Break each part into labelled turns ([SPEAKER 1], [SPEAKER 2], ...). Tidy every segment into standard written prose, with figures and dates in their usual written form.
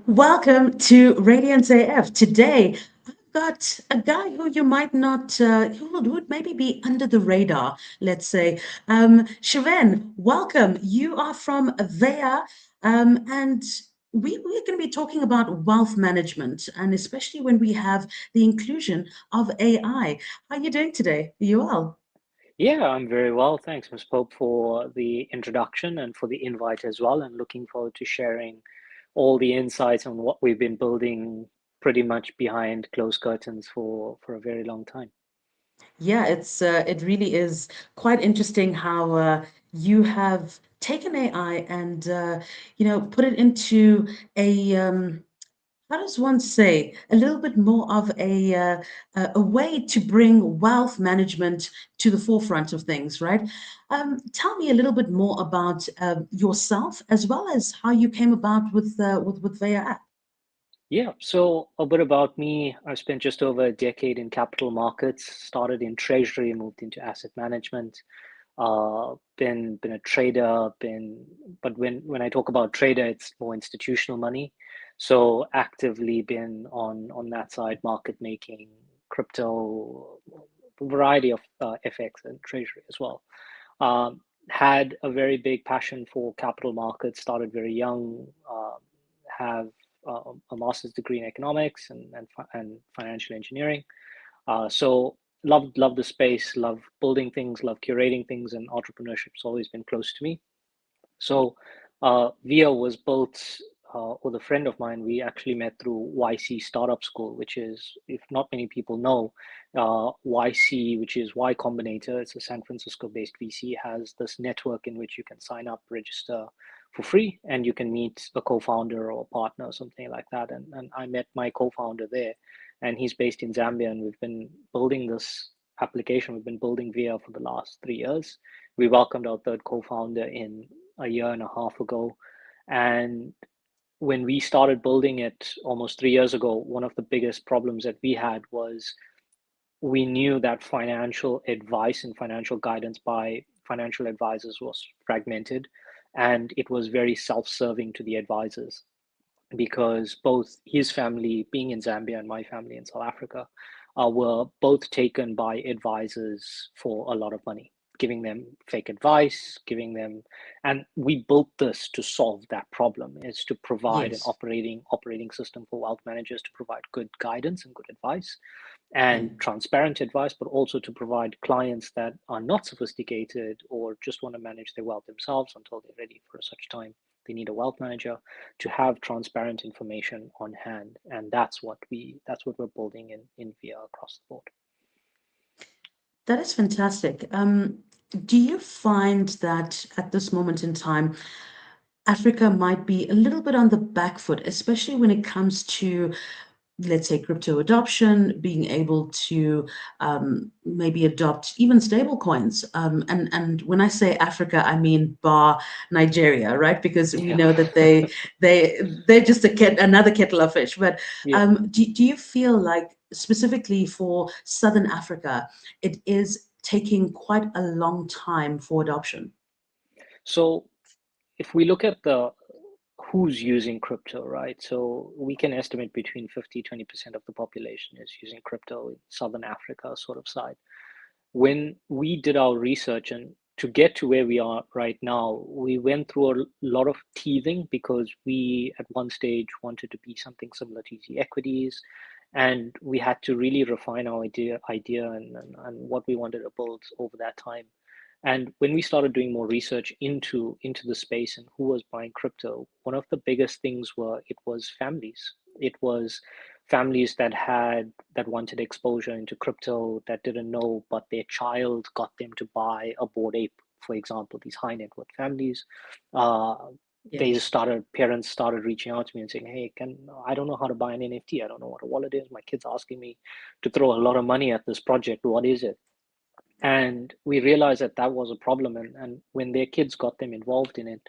[SPEAKER 1] Welcome to Radiance AF. Today, I've got a guy who you might not, who would maybe be under the radar, let's say. Shiven, welcome. You are from Veya, and we're going to be talking about wealth management, and especially when we have the inclusion of AI. How are you doing today? Are you well?
[SPEAKER 2] Yeah, I'm very well. Thanks, Ms. Pope, for the introduction and for the invite as well. And looking forward to sharing all the insights on what we've been building pretty much behind closed curtains for a very long time.
[SPEAKER 1] Yeah, it really is quite interesting how you have taken AI and put it into a how does one say a little bit more of a way to bring wealth management to the forefront of things, right? Tell me a little bit more about yourself as well as how you came about with Veya.
[SPEAKER 2] Yeah, so a bit about me. I've spent just over a decade in capital markets, started in treasury, moved into asset management, been a trader, but when I talk about trader, it's more institutional money. So actively been on that side, market making, crypto, a variety of FX and treasury as well. Had a very big passion for capital markets, started very young, have a master's degree in economics and financial engineering. So love the space, love building things, love curating things, and entrepreneurship's always been close to me. So Via was built with a friend of mine. We actually met through YC Startup School, which is, if not many people know, YC, which is Y Combinator. It's a San Francisco-based VC, has this network in which you can sign up, register for free, and you can meet a co-founder or a partner or something like that. And I met my co-founder there, and he's based in Zambia, and we've been building this application. We've been building Via for the last 3 years. We welcomed our third co-founder in a year and a half ago. And when we started building it almost 3 years ago, one of the biggest problems that we had was we knew that financial advice and financial guidance by financial advisors was fragmented, and it was very self-serving to the advisors because both his family being in Zambia and my family in South Africa were both taken by advisors for a lot of money, giving them fake advice, and we built this to solve that problem, is to provide an
[SPEAKER 1] Yes.
[SPEAKER 2] operating system for wealth managers to provide good guidance and good advice
[SPEAKER 1] Yeah.
[SPEAKER 2] and transparent advice, but also to provide clients that are not sophisticated or just want to manage their wealth themselves until they're ready for such time they need a wealth manager to have transparent information on hand. And that's what we're building in VIA across the board.
[SPEAKER 1] That is fantastic. Do you find that at this moment in time, Africa might be a little bit on the back foot, especially when it comes to, let's say, crypto adoption, being able to maybe adopt even stable coins? And when I say Africa, I mean bar Nigeria, right? Because we
[SPEAKER 2] Yeah.
[SPEAKER 1] know that they're just another kettle of fish. But
[SPEAKER 2] Yeah.
[SPEAKER 1] do you feel like specifically for Southern Africa, it is taking quite a long time for adoption?
[SPEAKER 2] So if we look at the who's using crypto, right? So we can estimate between 50-20% of the population is using crypto in Southern Africa sort of side. When we did our research and to get to where we are right now, we went through a lot of teething because we at one stage wanted to be something similar to easy equities. And we had to really refine our idea and what we wanted to build over that time. And when we started doing more research into the space and who was buying crypto, one of the biggest things were it was families. It was families that wanted exposure into crypto that didn't know, but their child got them to buy a Bored Ape, for example. These high net worth families, uh,
[SPEAKER 1] Yes.
[SPEAKER 2] parents started reaching out to me and saying, "Hey, can I don't know how to buy an NFT. I don't know what a wallet is. My kid's asking me to throw a lot of money at this project. What is it?" And we realized that that was a problem. And when their kids got them involved in it,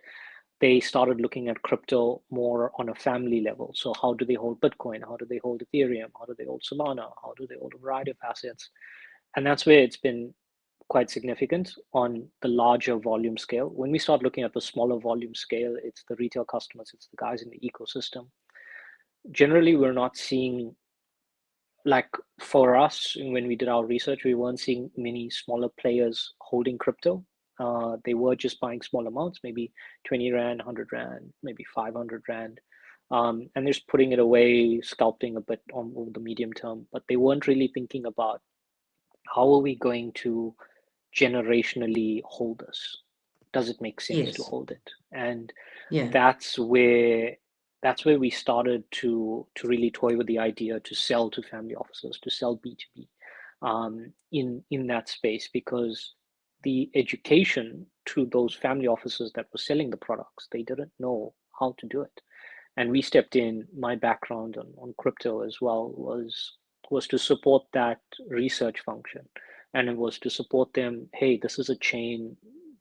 [SPEAKER 2] they started looking at crypto more on a family level. So how do they hold Bitcoin? How do they hold Ethereum? How do they hold Solana? How do they hold a variety of assets? And that's where it's been quite significant on the larger volume scale. When we start looking at the smaller volume scale, it's the retail customers, it's the guys in the ecosystem. generally we're not seeing, like for us, when we did our research, we weren't seeing many smaller players holding crypto. They were just buying small amounts, maybe 20 Rand, 100 Rand, maybe 500 Rand. And they're just putting it away, sculpting a bit on over the medium term, but they weren't really thinking about how are we going to generationally hold this? Does it make sense to
[SPEAKER 1] Yes.
[SPEAKER 2] hold it? And
[SPEAKER 1] Yeah.
[SPEAKER 2] that's where that's where we started to really toy with the idea to sell to family offices, to sell B2B in that space, because the education to those family offices that were selling the products, they didn't know how to do it. And we stepped in. My background on crypto as well was to support that research function, and it was to support them. Hey, this is a chain.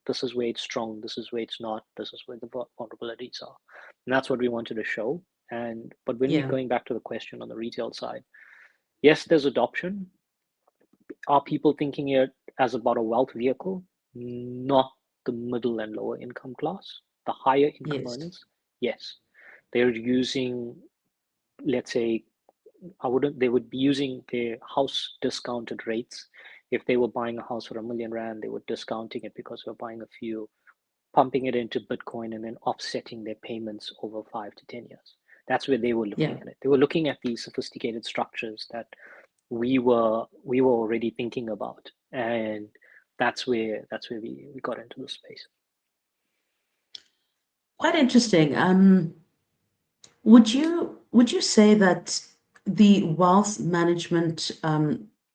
[SPEAKER 2] This is where it's strong. This is where it's not. This is where the vulnerabilities are, and that's what we wanted to show. And but when we're
[SPEAKER 1] Yeah.
[SPEAKER 2] going back to the question on the retail side, yes, there's adoption. Are people thinking it as about a wealth vehicle? Not the middle and lower income class. The higher income
[SPEAKER 1] Yes.
[SPEAKER 2] earners, yes, they're using, let's say, I wouldn't, they would be using their house discounted rates. If they were buying a house for R1 million, they were discounting it because we're buying a few, pumping it into Bitcoin and then offsetting their payments over 5 to 10 years. That's where they were
[SPEAKER 1] Yeah.
[SPEAKER 2] looking at it. They were looking at these sophisticated structures that we were already thinking about, and that's where we got into the space.
[SPEAKER 1] Quite interesting. Would you say that the wealth management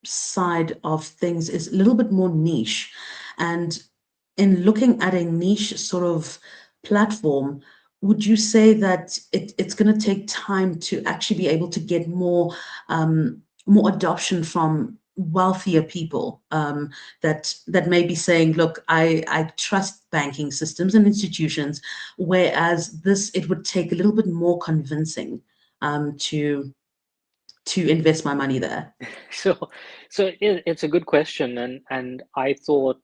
[SPEAKER 1] side of things is a little bit more niche, and in looking at a niche sort of platform, would you say that it's going to take time to actually be able to get more adoption from wealthier people that may be saying, look, I trust banking systems and institutions, whereas this it would take a little bit more convincing to invest my money there.
[SPEAKER 2] So, it's a good question, and I thought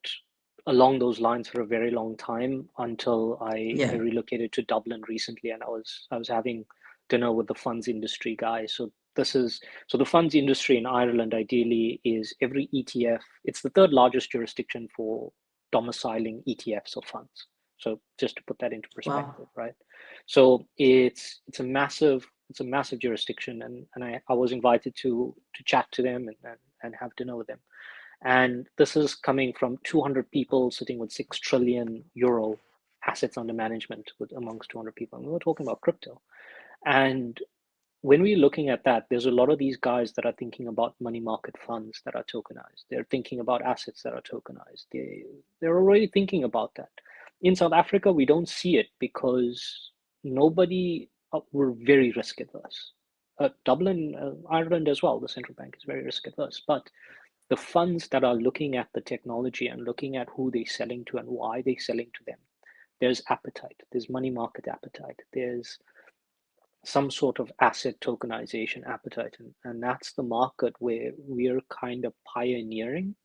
[SPEAKER 2] along those lines for a very long time until I
[SPEAKER 1] Yeah.
[SPEAKER 2] relocated to Dublin recently, and I was having dinner with the funds industry guy. So the funds industry in Ireland ideally is every ETF. It's the third largest jurisdiction for domiciling ETFs or funds. So just to put that into
[SPEAKER 1] Wow.
[SPEAKER 2] perspective, right? So it's a massive jurisdiction, and I was invited to chat to them and have dinner with them. And this is coming from 200 people sitting with 6 trillion euro assets under management with amongst 200 people. And we were talking about crypto. And when we're looking at that, there's a lot of these guys that are thinking about money market funds that are tokenized. They're thinking about assets that are tokenized. They're already thinking about that. In South Africa, we don't see it because nobody, we're very risk adverse. Dublin, Ireland as well, the central bank is very risk adverse. But the funds that are looking at the technology and looking at who they're selling to and why they're selling to them, there's appetite, there's money market appetite, there's some sort of asset tokenization appetite, and that's the market where we're kind of pioneering,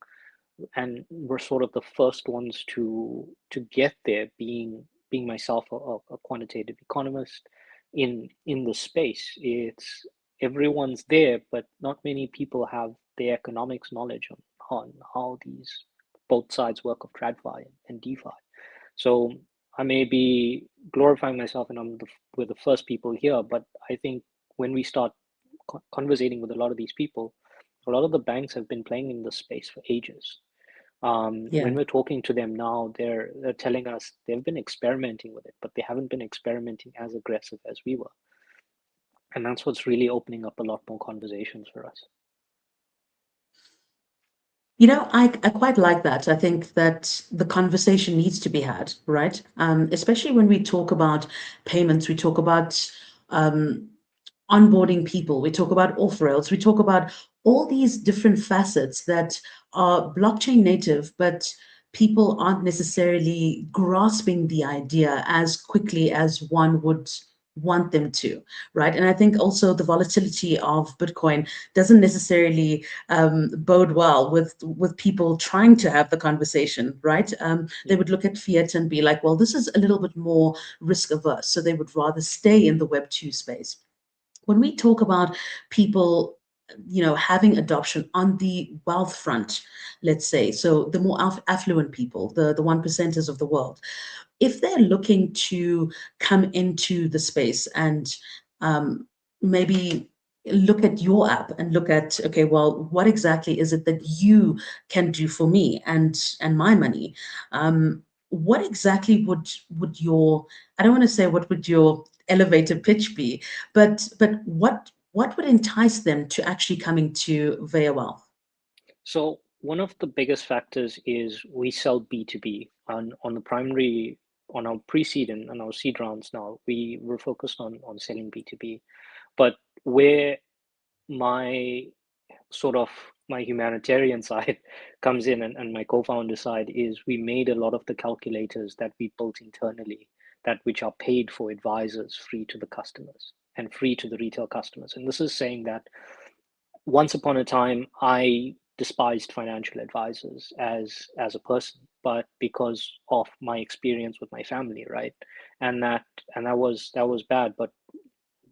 [SPEAKER 2] and we're sort of the first ones to get there, being myself a quantitative economist in the space. It's everyone's there, but not many people have the economics knowledge on how these both sides work of TradFi and DeFi. So I may be glorifying myself, and we're the first people here, but I think when we start conversating with a lot of these people, a lot of the banks have been playing in this space for ages.
[SPEAKER 1] Yeah.
[SPEAKER 2] When we're talking to them now, they're telling us they've been experimenting with it, but they haven't been experimenting as aggressive as we were. And that's what's really opening up a lot more conversations for us.
[SPEAKER 1] I quite like that. I think that the conversation needs to be had, right? Especially when we talk about payments, we talk about onboarding people, we talk about off rails, we talk about all these different facets that are blockchain native, but people aren't necessarily grasping the idea as quickly as one would want them to, right? And I think also the volatility of Bitcoin doesn't necessarily bode well with people trying to have the conversation, right? They
[SPEAKER 2] Yeah.
[SPEAKER 1] would look at fiat and be like, well, this is a little bit more risk averse, so they would rather stay in the Web 2 space. when we talk about people, having adoption on the wealth front, let's say, so the more affluent people, the one percenters of the world, if they're looking to come into the space and um, maybe look at your app and look at, okay, well, what exactly is it that you can do for me and my money? What exactly would your, I don't want to say what would your elevator pitch be, but what would entice them to actually coming to Veya Wealth?
[SPEAKER 2] So one of the biggest factors is we sell B2B on the primary, on our pre-seed and on our seed rounds now, we were focused on selling B2B. But where my sort of my humanitarian side comes in, and my co-founder side, is we made a lot of the calculators that we built internally, that which are paid for advisors, free to the customers and free to the retail customers. And this is saying that once upon a time I despised financial advisors as a person, but because of my experience with my family, right? And that was bad. But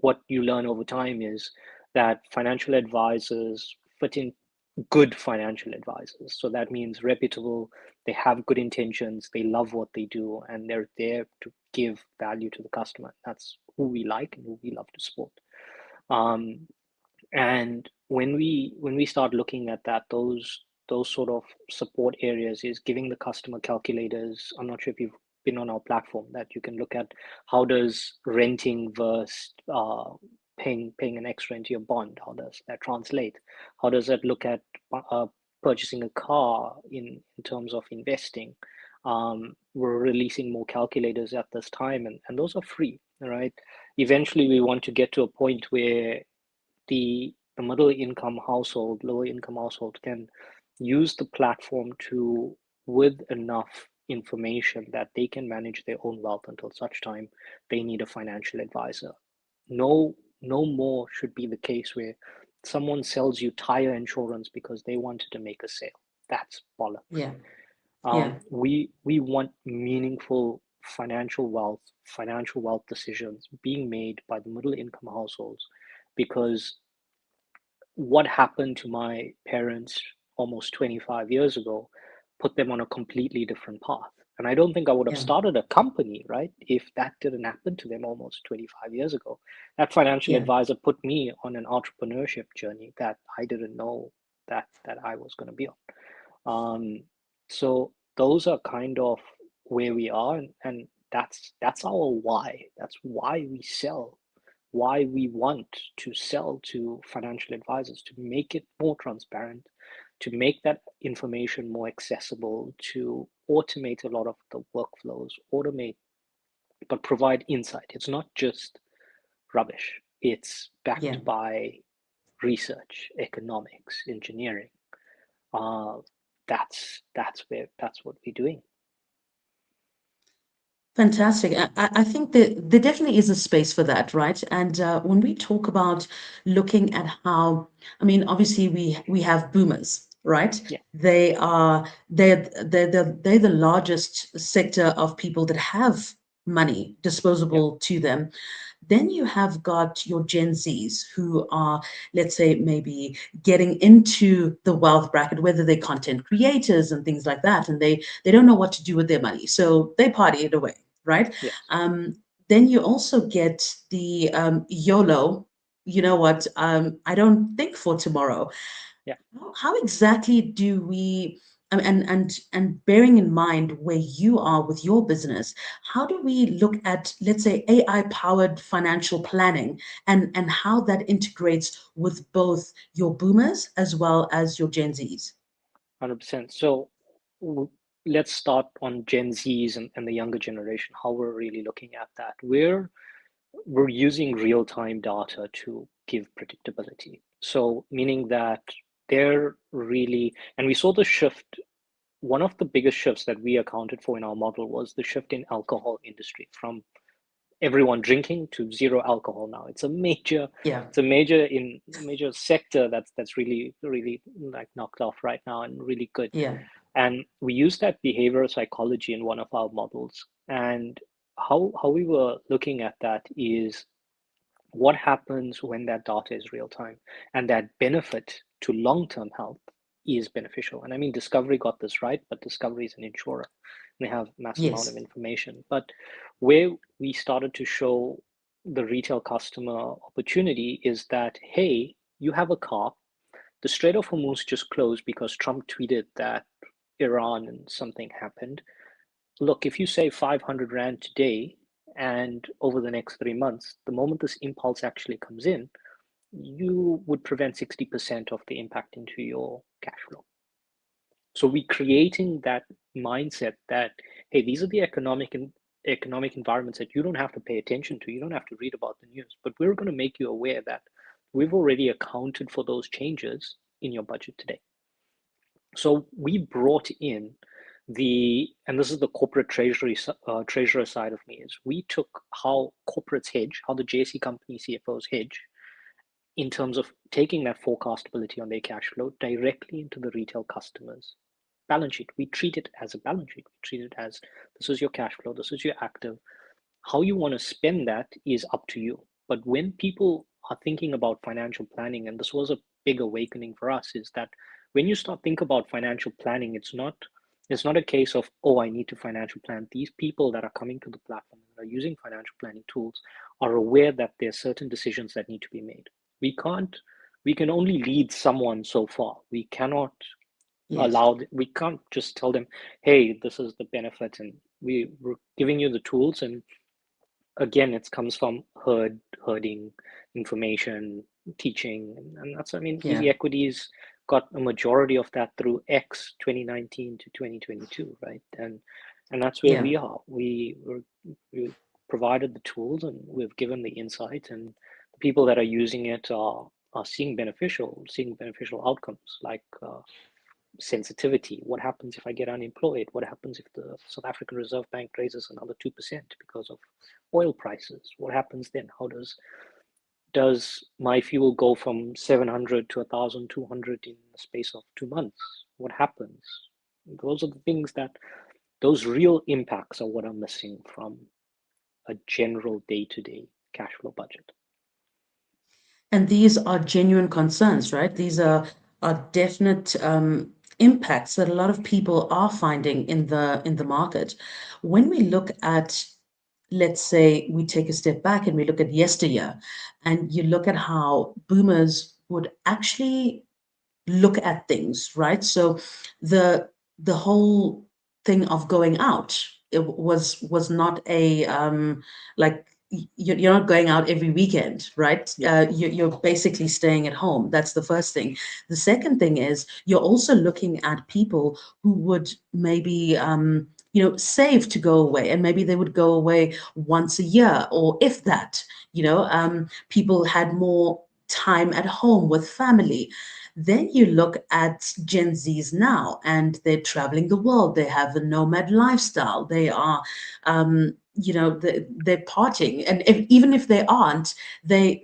[SPEAKER 2] what you learn over time is that financial advisors fit in, good financial advisors. So that means reputable, they have good intentions, they love what they do, and they're there to give value to the customer. That's who we like and who we love to support. Um, and when we start looking at that, those sort of support areas is giving the customer calculators. I'm not sure if you've been on our platform, that you can look at how does renting versus paying an extra into your bond, how does that translate? How does that look at uh, purchasing a car in terms of investing? We're releasing more calculators at this time, and those are free, all right? Eventually, we want to get to a point where the middle income household, lower income household can use the platform to, with enough information, that they can manage their own wealth until such time they need a financial advisor. No, no more should be the case where someone sells you tire insurance because they wanted to make a sale. That's bollocks.
[SPEAKER 1] Yeah, yeah,
[SPEAKER 2] We want meaningful financial wealth decisions being made by the middle income households, because what happened to my parents almost 25 years ago put them on a completely different path. And I don't think I would have
[SPEAKER 1] yeah,
[SPEAKER 2] started a company, right, if that didn't happen to them almost 25 years ago. That financial
[SPEAKER 1] yeah.
[SPEAKER 2] advisor put me on an entrepreneurship journey that I didn't know that I was going to be on. Um, so those are kind of where we are, and that's our why. That's why we sell, why we want to sell to financial advisors, to make it more transparent, to make that information more accessible, to automate a lot of the workflows, automate, but provide insight. It's not just rubbish. It's
[SPEAKER 1] Yeah.
[SPEAKER 2] backed by research, economics, engineering. Uh, that's what we're doing.
[SPEAKER 1] Fantastic. I think that there definitely is a space for that, right? And when we talk about looking at how, I mean, obviously we have boomers, right?
[SPEAKER 2] Yeah,
[SPEAKER 1] They're the largest sector of people that have money
[SPEAKER 2] yeah,
[SPEAKER 1] disposable to them. Then you have got your Gen Zs who are, let's say, maybe getting into the wealth bracket, whether they're content creators and things like that, and they don't know what to do with their money, so they party it away, right?
[SPEAKER 2] yes,
[SPEAKER 1] Um, then you also get the YOLO. You know what? I don't think for tomorrow.
[SPEAKER 2] yeah.
[SPEAKER 1] How exactly do we, and bearing in mind where you are with your business, how do we look at, let's say, AI powered financial planning and how that integrates with both your boomers as well as your Gen Zs?
[SPEAKER 2] 100%. So let's start on Gen Zs and the younger generation, how we're really looking at that. We're using real-time data to give predictability. So meaning that they're really, and we saw the shift. One of the biggest shifts that we accounted for in our model was the shift in alcohol industry, from everyone drinking to zero alcohol now.
[SPEAKER 1] Yeah,
[SPEAKER 2] It's a major sector that's really like knocked off right now, and really good.
[SPEAKER 1] yeah,
[SPEAKER 2] And we used that behavioral psychology in one of our models. And how we were looking at that is What happens when that data is real time and that benefit to long-term health is beneficial? And I mean, Discovery got this right, but Discovery is an insurer. They have massive amount of
[SPEAKER 1] Yes.
[SPEAKER 2] information. But where we started to show the retail customer opportunity is that, hey, you have a car, the Strait of Hormuz just closed because Trump tweeted that Iran and something happened. Look, if you save 500 Rand today and over the next 3 months, the moment this impulse actually comes in, you would prevent 60% of the impact into your cash flow. So we're creating that mindset that, hey, these are the economic environments that you don't have to pay attention to. You don't have to read about the news, but we're going to make you aware that we've already accounted for those changes in your budget today. So we brought in and this is the corporate treasurer side of me, is we took how corporates hedge, how the JC company CFOs hedge, in terms of taking that forecastability on their cash flow directly into the retail customers' balance sheet. We treat it as a balance sheet. We treat it as, this is your cash flow, this is your active. How you want to spend that is up to you. But when people are thinking about financial planning, and this was a big awakening for us, is that when you start think about financial planning, it's not a case of, oh, I need to financial plan. These people that are coming to the platform that are using financial planning tools are aware that there are certain decisions that need to be made. We can only lead someone so far. We cannot
[SPEAKER 1] Yes.
[SPEAKER 2] we can't just tell them, hey, this is the benefit, and we're giving you the tools. And again, it comes from herding information, teaching, and that's, I mean,
[SPEAKER 1] Yeah.
[SPEAKER 2] Easy Equities got a majority of that through X 2019 to 2022, right? And that's where
[SPEAKER 1] Yeah.
[SPEAKER 2] we are. We provided the tools and we've given the insight, and the people that are using it are seeing beneficial outcomes, like sensitivity. What happens if I get unemployed? What happens if the South African Reserve Bank raises another 2% because of oil prices? What happens then? How does my fuel go from 700 to 1,200 in the space of 2 months? What happens? Those are the things those real impacts are what I'm missing from a general day-to-day cash flow budget.
[SPEAKER 1] And these are genuine concerns, right? These are definite impacts that a lot of people are finding in the market. When we look at, let's say, we take a step back and we look at yesteryear, and you look at how boomers would actually look at things, right? So the whole thing of going out, it was not a like you're not going out every weekend, right?
[SPEAKER 2] Yeah,
[SPEAKER 1] You're basically staying at home. That's the first thing. The second thing is you're also looking at people who would maybe save to go away, and maybe they would go away once a year, or if that. People had more time at home with family. Then you look at Gen Zs now, and they're traveling the world. They have a nomad lifestyle. They are, they're partying, and even if they aren't, they're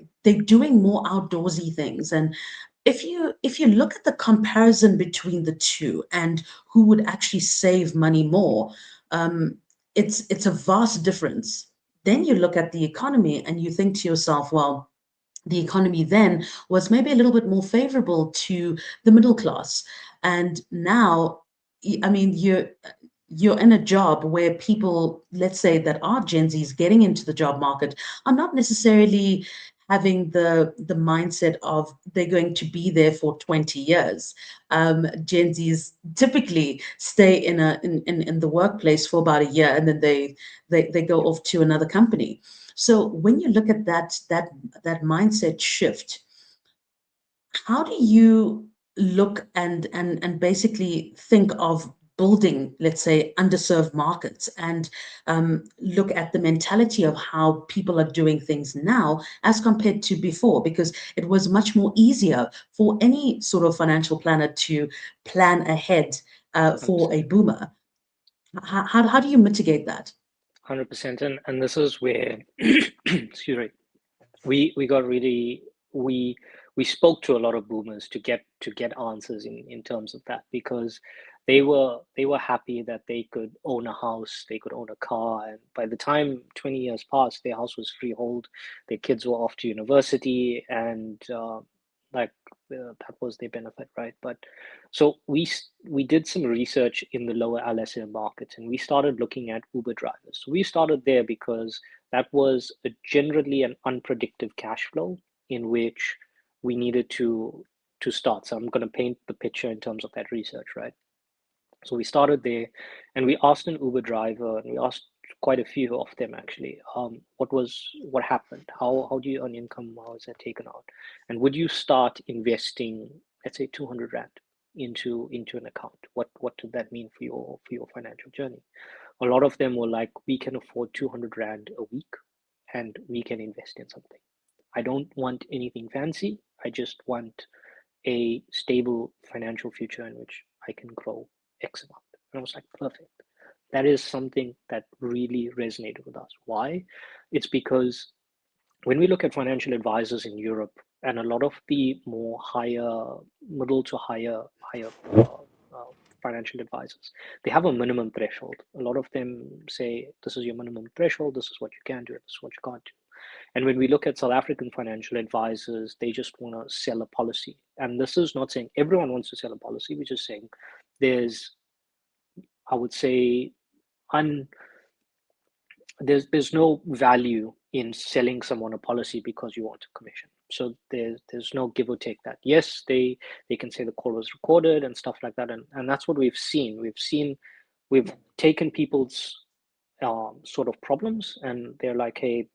[SPEAKER 1] doing more outdoorsy things. And if you look at the comparison between the two and who would actually save money more, um, it's a vast difference. Then you look at the economy and you think to yourself, well, the economy then was maybe a little bit more favorable to the middle class. And now, I mean, you're in a job where people, let's say, that are Gen Zs getting into the job market, are not necessarily having the mindset of they're going to be there for 20 years. Gen Zs typically stay in the workplace for about a year, and then they go
[SPEAKER 2] yeah,
[SPEAKER 1] off to another company. So when you look at that mindset shift, how do you look and basically think of building, let's say, underserved markets, and look at the mentality of how people are doing things now as compared to before? Because it was much more easier for any sort of financial planner to plan ahead for
[SPEAKER 2] 100%.
[SPEAKER 1] a boomer. How do you mitigate that?
[SPEAKER 2] 100%. And this is where, excuse me, we got really we we spoke to a lot of boomers to get answers in terms of that, because they were happy that they could own a house, they could own a car, and by the time 20 years passed, their house was freehold, their kids were off to university, and like that was their benefit, right? But so we did some research in the lower LSM markets, and we started looking at Uber drivers. So we started there because that was generally an unpredictable cash flow in which we needed to start. So I'm going to paint the picture in terms of that research, right? So we started there, and we asked an Uber driver, and we asked quite a few of them actually, what happened? How do you earn income? How is that taken out? And would you start investing, let's say 200 Rand into an account? What did that mean for your financial journey? A lot of them were like, we can afford 200 Rand a week, and we can invest in something. I don't want anything fancy. I just want a stable financial future in which I can grow X amount. And I was like, perfect. That is something that really resonated with us. Why? It's because when we look at financial advisors in Europe, and a lot of the more middle to higher financial advisors, they have a minimum threshold. A lot of them say, this is your minimum threshold, this is what you can do, this is what you can't do. And when we look at South African financial advisors, they just want to sell a policy. And this is not saying everyone wants to sell a policy, we're just saying there's, I would say, un there's no value in selling someone a policy because you want a commission. So there's no give or take that. Yes, they can say the call was recorded and stuff like that, and that's what we've seen. We've taken people's sort of problems, and they're like, hey,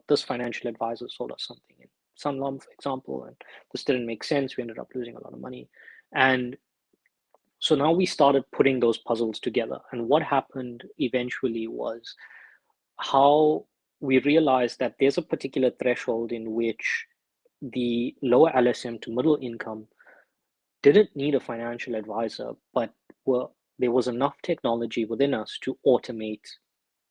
[SPEAKER 2] this financial advisor sold us something in Sunlum, for example, and this didn't make sense. We ended up losing a lot of money, and so now we started putting those puzzles together. And what happened eventually was how we realized that there's a particular threshold in which the lower LSM to middle income didn't need a financial advisor, but there was enough technology within us to automate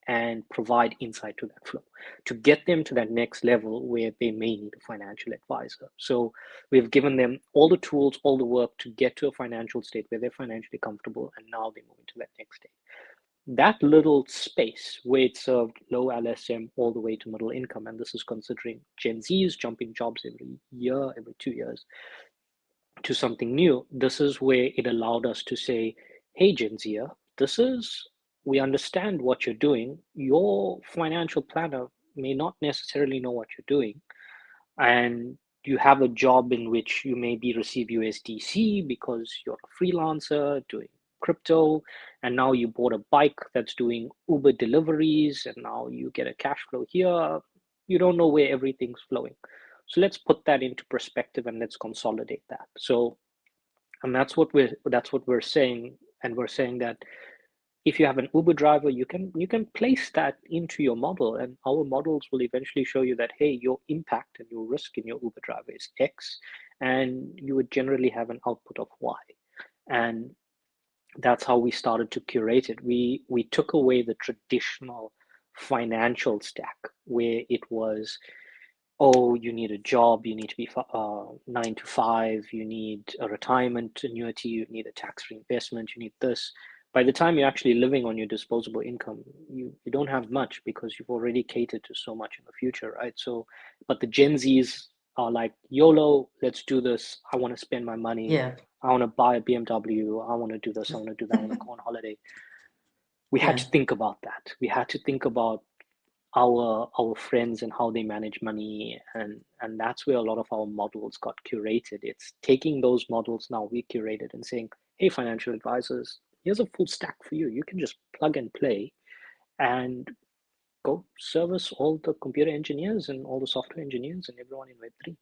[SPEAKER 2] and provide insight to that flow to get them to that next level where they may need a financial advisor. So we've given them all the tools, all the work to get to a financial state where they're financially comfortable, and now they're moving to that next state. That little space where it served low LSM all the way to middle income, and this is considering Gen Zs jumping jobs every year, every 2 years, to something new, this is where it allowed us to say, hey, Gen Zer, we understand what you're doing. Your financial planner may not necessarily know what you're doing. And you have a job in which you maybe receive USDC because you're a freelancer doing crypto, and now you bought a bike that's doing Uber deliveries, and now you get a cash flow here. You don't know where everything's flowing. So let's put that into perspective and let's consolidate that. So, and that's what we're saying, and we're saying that if you have an Uber driver, you can place that into your model, and our models will eventually show you that, hey, your impact and your risk in your Uber driver is X, and you would generally have an output of Y. And that's how we started to curate it. We took away the traditional financial stack where it was, oh, you need a job, you need to be 9 to 5, you need a retirement annuity, you need a tax-free investment, you need this. By the time you're actually living on your disposable income, you don't have much because you've already catered to so much in the future, right? So, but the Gen Zs are like, YOLO, let's do this. I want to spend my money.
[SPEAKER 1] Yeah.
[SPEAKER 2] I want to buy a BMW. I want to do this. I want to do that. I want to go on holiday. We had
[SPEAKER 1] Yeah.
[SPEAKER 2] to think about that. We had to think about our friends and how they manage money, and that's where a lot of our models got curated. It's taking those models now we curated and saying, hey, financial advisors, here's a full stack for you. You can just plug and play and go service all the computer engineers and all the software engineers and everyone in Web3.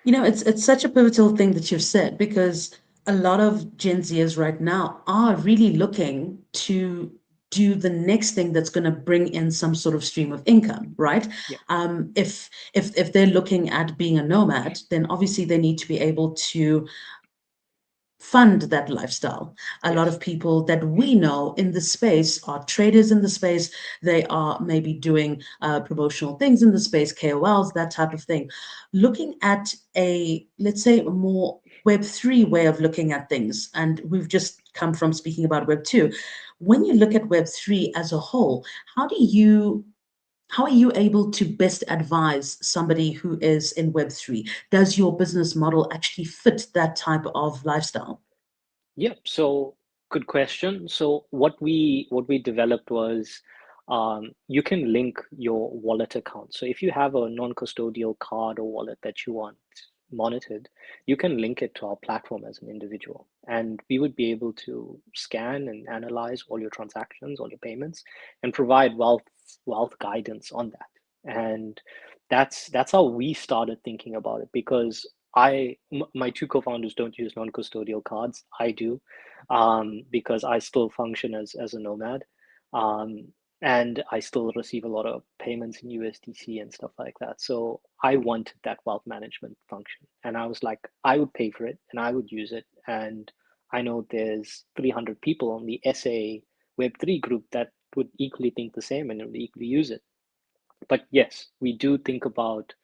[SPEAKER 1] It's such a pivotal thing that you've said, because a lot of Gen Zers right now are really looking to do the next thing that's going to bring in some sort of stream of income, right?
[SPEAKER 2] Yeah.
[SPEAKER 1] If they're looking at being a nomad, then obviously they need to be able to fund that lifestyle. A lot
[SPEAKER 2] Yes.
[SPEAKER 1] of people that we know in the space are traders in the space. They are maybe doing promotional things in the space, KOLs, that type of thing. Looking at let's say, a more Web3 way of looking at things, and we've just come from speaking about Web2. When you look at Web3 as a whole, how do you how are you able to best advise somebody who is in Web3? Does your business model actually fit that type of lifestyle?
[SPEAKER 2] Yep. So good question. So what we developed was you can link your wallet account. So if you have a non-custodial card or wallet that you want monitored, you can link it to our platform as an individual, and we would be able to scan and analyze all your transactions, all your payments, and provide wealth guidance on that. And that's how we started thinking about it, because my two co-founders don't use non-custodial cards. I do, because I still function as a nomad, um, and I still receive a lot of payments in USDC and stuff like that. So I wanted that wealth management function, and I was like, I would pay for it and I would use it. And I know there's 300 people on the SA Web3 group that would equally think the same and would equally use it. But yes, we do think about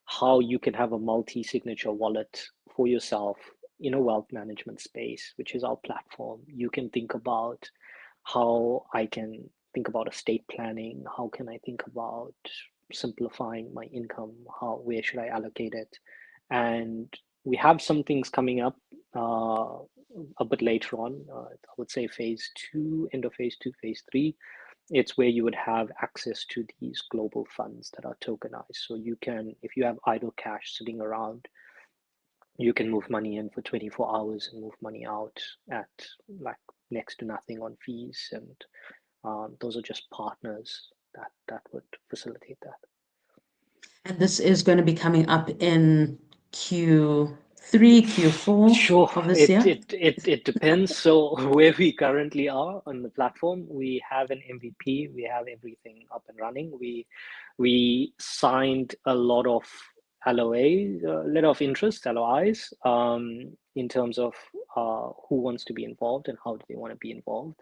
[SPEAKER 2] how you can have a multi-signature wallet for yourself in a wealth management space, which is our platform. You can think about how I can think about estate planning. How can I think about simplifying my income? Where should I allocate it? And we have some things coming up a bit later on. I would say phase two, end of phase two, phase three. It's where you would have access to these global funds that are tokenized. So you can, if you have idle cash sitting around, you can move money in for 24 hours and move money out at like next to nothing on fees. And those are just partners that would facilitate that.
[SPEAKER 1] And this is going to be coming up in Q3, Q4
[SPEAKER 2] Sure,
[SPEAKER 1] of this
[SPEAKER 2] it
[SPEAKER 1] year.
[SPEAKER 2] it it it depends. So where we currently are on the platform, we have an MVP, we have everything up and running. We signed a lot of LOA, letter of interest, LOIs, in terms of who wants to be involved and how do they want to be involved.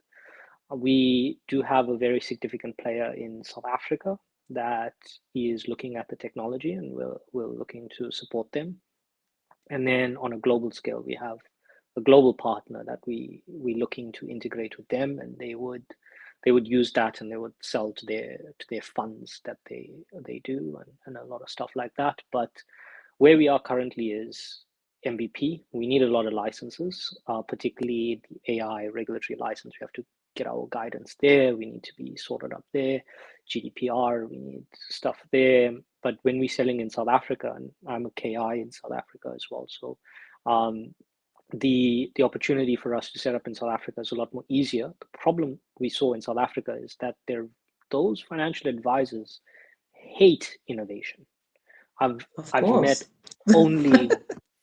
[SPEAKER 2] We do have a very significant player in South Africa that is looking at the technology, and we're looking to support them. And then on a global scale, we have a global partner that we're looking to integrate with them, and they would use that and they would sell to their funds that they do, and a lot of stuff like that. But where we are currently is MVP. We need a lot of licenses, particularly the AI regulatory license. We have to get our guidance there. We need to be sorted up there. GDPR, we need stuff there. But when we're selling in South Africa, and I'm a KI in South Africa as well, so um, the opportunity for us to set up in South Africa is a lot more easier. The problem we saw in South Africa is that those financial advisors hate innovation. I've
[SPEAKER 1] Of
[SPEAKER 2] I've met
[SPEAKER 1] course.
[SPEAKER 2] only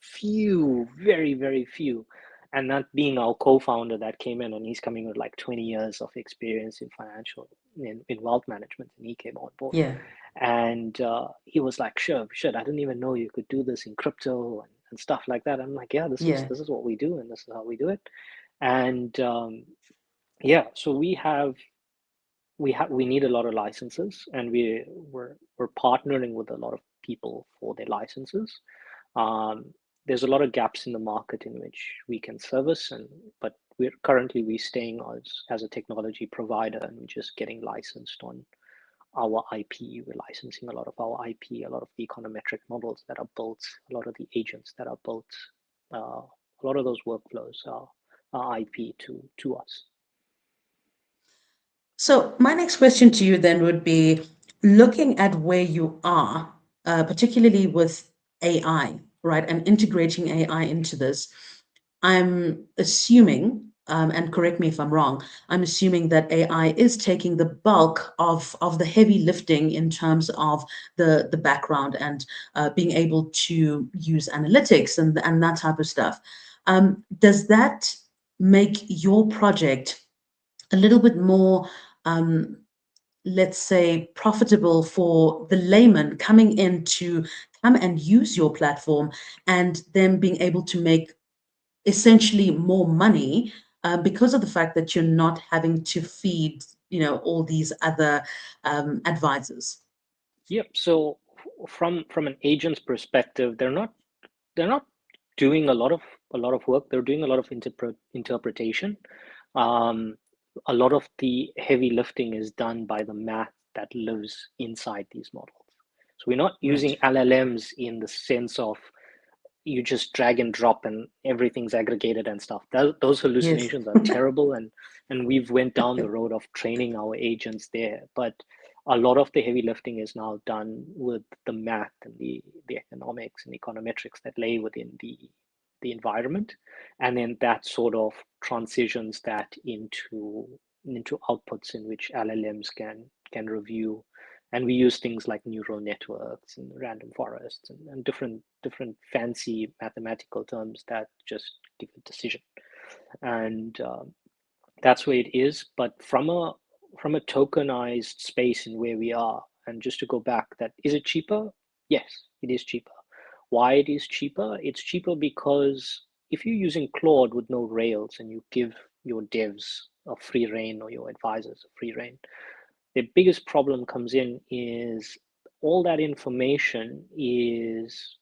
[SPEAKER 2] few, very, very few, and that being our co-founder that came in, and he's coming with like 20 years of experience in in wealth management, and he came on board.
[SPEAKER 1] Yeah,
[SPEAKER 2] And he was like, sure, I didn't even know you could do this in crypto and stuff like that. I'm like, yeah, this is
[SPEAKER 1] yeah.
[SPEAKER 2] this is what we do, and this is how we do it. And yeah, so we need a lot of licenses, and we're partnering with a lot of people for their licenses. um, there's a lot of gaps in the market in which we can service, and but we're staying as a technology provider, and we're just getting licensed on our IP. We're licensing a lot of our IP, a lot of the econometric models that are built, a lot of the agents that are built, a lot of those workflows are IP to us.
[SPEAKER 1] So my next question to you then would be looking at where you are, particularly with AI, right, and integrating AI into this. I'm assuming, and correct me if I'm wrong, I'm assuming that AI is taking the bulk of the heavy lifting in terms of the background and being able to use analytics and that type of stuff. Does that make your project a little bit more, um, let's say, profitable for the layman coming in to come and use your platform and then being able to make essentially more money because of the fact that you're not having to feed, all these other advisors?
[SPEAKER 2] Yep. So from an agent's perspective, they're not doing a lot of work. They're doing a lot of interpretation. Um, a lot of the heavy lifting is done by the math that lives inside these models. So we're not
[SPEAKER 1] Right.
[SPEAKER 2] using LLMs in the sense of you just drag and drop and everything's aggregated and stuff. Those
[SPEAKER 1] Yes.
[SPEAKER 2] hallucinations are terrible, and we've went down the road of training our agents there. But a lot of the heavy lifting is now done with the math and the economics and econometrics that lay within the environment, and then that sort of transitions that into outputs in which LLMs can review. And we use things like neural networks and random forests and different fancy mathematical terms that just give a decision. And that's where it is. But from a tokenized space in where we are, and just to go back, that is it cheaper? Yes, it is cheaper. Why it is cheaper? It's cheaper because if you're using Claude with no rails and you give your devs a free reign or your advisors a free reign, the biggest problem comes in is all that information is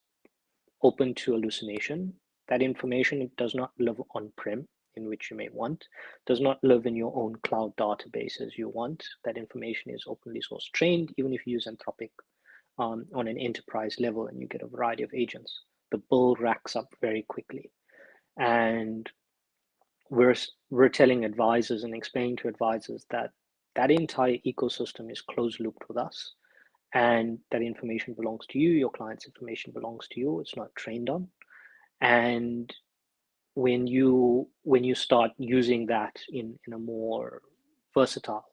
[SPEAKER 2] open to hallucination. That information, it does not live on-prem, in which you may want, does not live in your own cloud database as you want. That information is openly source trained, even if you use Anthropic on an enterprise level and you get a variety of agents. The bill racks up very quickly. And we're we're telling advisors and explaining to advisors that that entire ecosystem is closed looped with us, and that information belongs to you. Your client's information belongs to you. It's not trained on. And when you start using that in a more versatile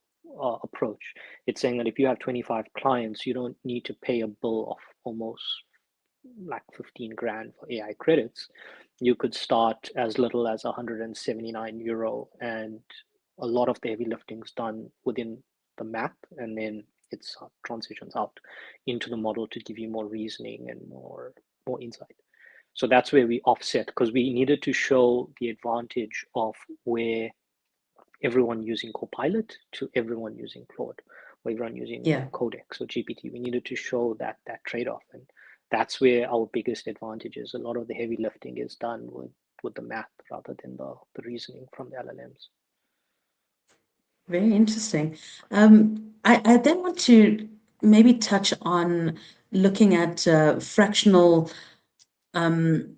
[SPEAKER 2] approach, it's saying that if you have 25 clients, you don't need to pay a bill of almost like 15 grand for AI credits. You could start as little as 179 euro, and a lot of the heavy lifting is done within the map, and then it's transitions out into the model to give you more reasoning and more insight. So that's where we offset, because we needed to show the advantage of where everyone using Copilot to everyone using Claude, or everyone using
[SPEAKER 1] Yeah.
[SPEAKER 2] Codex or GPT. We needed to show that trade-off, and that's where our biggest advantage is. A lot of the heavy lifting is done with the math rather than the reasoning from the LLMs.
[SPEAKER 1] Very interesting. I then want to maybe touch on looking at fractional, um,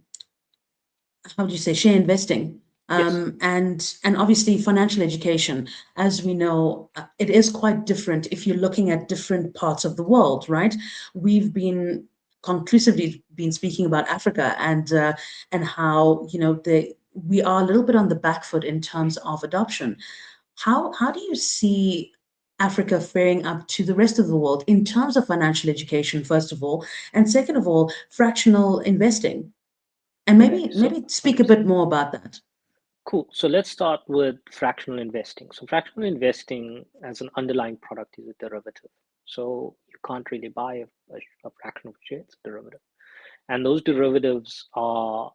[SPEAKER 1] how do you say, share investing,
[SPEAKER 2] Yes.
[SPEAKER 1] and obviously financial education. As we know, it is quite different if you're looking at different parts of the world, right? We've been conclusively been speaking about Africa and how we are a little bit on the back foot in terms of adoption. How do you see Africa faring up to the rest of the world in terms of financial education, first of all, and second of all, fractional investing? And
[SPEAKER 2] Okay. So
[SPEAKER 1] maybe speak a
[SPEAKER 2] 100%.
[SPEAKER 1] bit more about that.
[SPEAKER 2] Cool. So let's start with fractional investing. So fractional investing as an underlying product is a derivative. So you can't really buy a fraction of a share, it's a derivative. And those derivatives are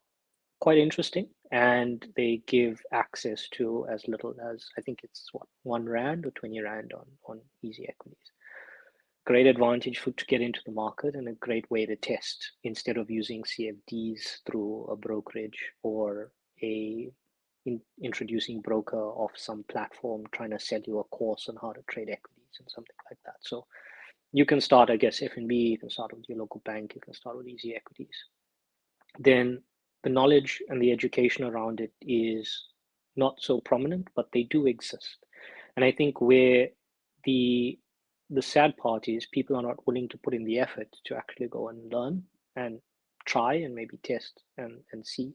[SPEAKER 2] quite interesting, and they give access to as little as, I think it's what, 1 Rand or 20 Rand on easy equities. Great advantage to get into the market, and a great way to test instead of using CFDs through a brokerage or a introducing broker of some platform trying to sell you a course on how to trade equities and something like that. So you can start, I guess, FNB, you can start with your local bank, you can start with easy equities. Then the knowledge and the education around it is not so prominent, but they do exist. And I think where the the sad part is people are not willing to put in the effort to actually go and learn and try and maybe test and see,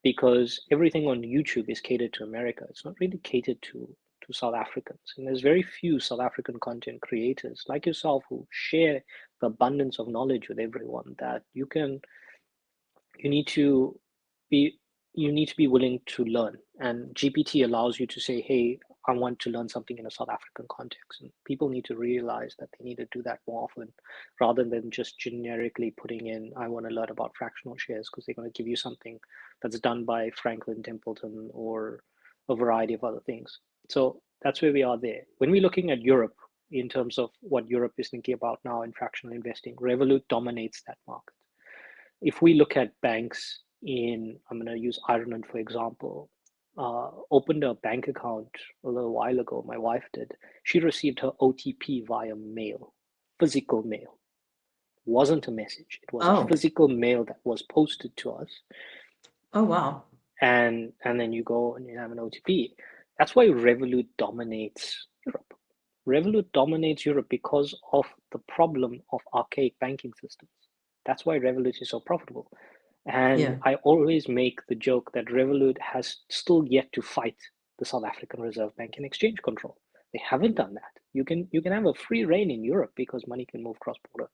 [SPEAKER 2] because everything on YouTube is catered to America. It's not really catered to South Africans. And there's very few South African content creators like yourself who share the abundance of knowledge with everyone, that you need to be you need to be willing to learn. And GPT allows you to say, hey, I want to learn something in a South African context. And people need to realize that they need to do that more often, rather than just generically putting in, I want to learn about fractional shares, because they're going to give you something that's done by Franklin Templeton or a variety of other things. So that's where we are there. When we're looking at Europe, in terms of what Europe is thinking about now in fractional investing, Revolut dominates that market. If we look at banks, I'm going to use Ireland for example, opened a bank account a little while ago. My wife did. She received her OTP via mail, physical mail. It wasn't a message. It was a
[SPEAKER 1] Oh,
[SPEAKER 2] physical mail that was posted to us,
[SPEAKER 1] oh wow.
[SPEAKER 2] and then you go and you have an OTP. That's why Revolut dominates Europe. Revolut dominates Europe because of the problem of archaic banking systems. That's why Revolut is so profitable. And
[SPEAKER 1] Yeah,
[SPEAKER 2] I always make the joke that Revolut has still yet to fight the South African Reserve Bank in exchange control. They haven't done that. You can have a free reign in Europe because money can move cross border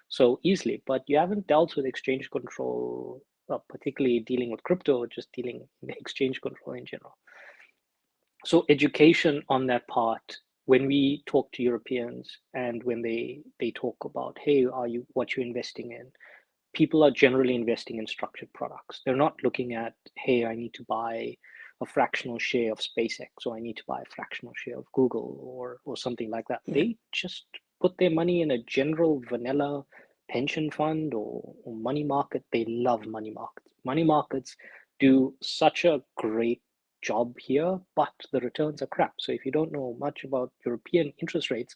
[SPEAKER 2] so easily, but you haven't dealt with exchange control, particularly dealing with crypto, or just dealing in exchange control in general. So education on that part, when we talk to Europeans and when they talk about, hey, are you what you're investing in, people are generally investing in structured products. They're not looking at, hey, I need to buy a fractional share of SpaceX, or I need to buy a fractional share of Google, or something like that.
[SPEAKER 1] yeah,
[SPEAKER 2] They just put their money in a general vanilla pension fund or money market. They love money markets. Money markets do such a great job here, but the returns are crap. So if you don't know much about European interest rates,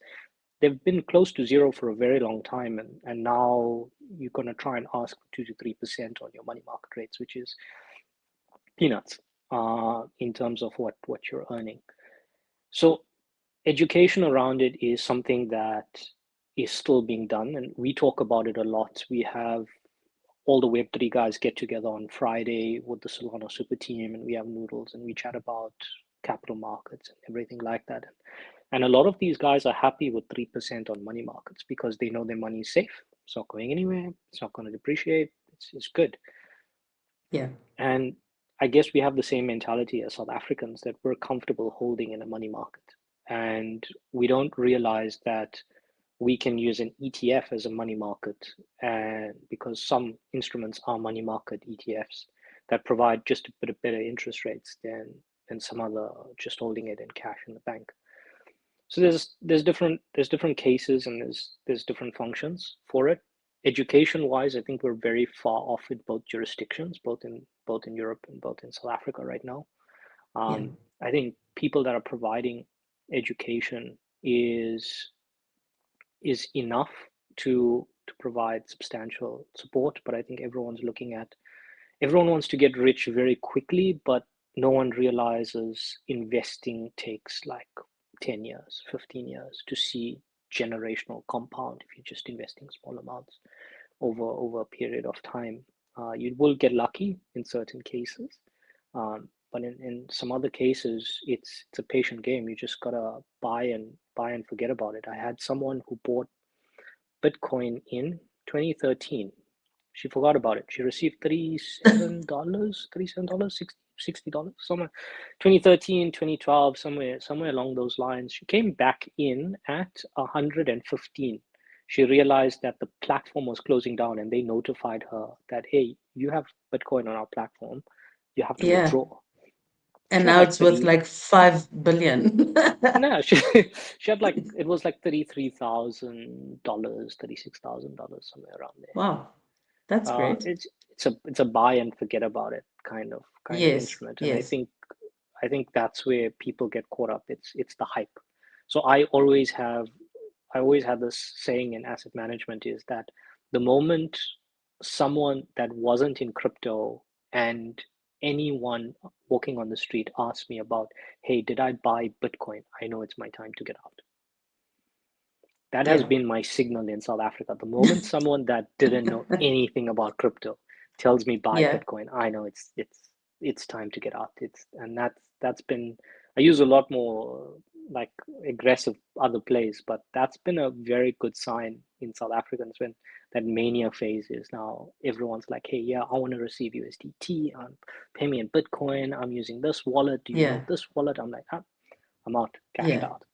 [SPEAKER 2] they've been close to zero for a very long time, and now you're going to try and ask for 2 to 3% on your money market rates, which is peanuts in terms of what you're earning. So education around it is something that is still being done, and we talk about it a lot. We have all the Web3 guys get together on Friday with the Solana super team, and we have noodles and we chat about capital markets and everything like that. And a lot of these guys are happy with 3% on money markets because they know their money is safe. It's not going anywhere. It's not going to depreciate. It's good.
[SPEAKER 1] yeah,
[SPEAKER 2] And I guess we have the same mentality as South Africans, that we're comfortable holding in a money market. And we don't realize that we can use an ETF as a money market, and because some instruments are money market ETFs that provide just a bit of better interest rates than some other just holding it in cash in the bank. So there's different cases, and there's different functions for it. Education wise, I think we're very far off in both jurisdictions, both in Europe and both in South Africa right now.
[SPEAKER 1] yeah,
[SPEAKER 2] I think people that are providing education is enough to provide substantial support, but I think everyone wants to get rich very quickly, but no one realizes investing takes like 10 years, 15 years to see generational compound if you're just investing small amounts over a period of time. You will get lucky in certain cases, but in some other cases, it's a patient game. You just gotta buy and forget about it. I had someone who bought Bitcoin in 2013. She forgot about it. She received $37, $60, somewhere 2013, 2012, somewhere along those lines. She came back in at 115. She realized that the platform was closing down, and they notified her that, hey, you have Bitcoin on our platform. You have to
[SPEAKER 1] yeah.
[SPEAKER 2] withdraw.
[SPEAKER 1] And
[SPEAKER 2] She had
[SPEAKER 1] now
[SPEAKER 2] like
[SPEAKER 1] it's worth
[SPEAKER 2] 30.
[SPEAKER 1] like 5 billion.
[SPEAKER 2] No, she had like, it was like $33,000, $36,000, somewhere around there.
[SPEAKER 1] Wow, that's great.
[SPEAKER 2] It's a buy and forget about it kind of
[SPEAKER 1] Yes,
[SPEAKER 2] instrument, and I
[SPEAKER 1] yes,
[SPEAKER 2] think I think that's where people get caught up. It's the hype. So I always had this saying in asset management, is that the moment someone that wasn't in crypto and anyone walking on the street asks me about, hey, did I buy Bitcoin? I know it's my time to get out. That has
[SPEAKER 1] yeah,
[SPEAKER 2] been my signal in South Africa. The moment someone that didn't know anything about crypto tells me buy
[SPEAKER 1] yeah,
[SPEAKER 2] Bitcoin, I know it's time to get out. And that's been, I use a lot more like aggressive other plays, but that's been a very good sign in South Africans when that mania phase is now. Everyone's like, hey, yeah, I want to receive USDT. Pay me in Bitcoin. I'm using this wallet. Do you
[SPEAKER 1] yeah,
[SPEAKER 2] know this wallet? I'm like, I'm out, cashed
[SPEAKER 1] yeah.
[SPEAKER 2] out.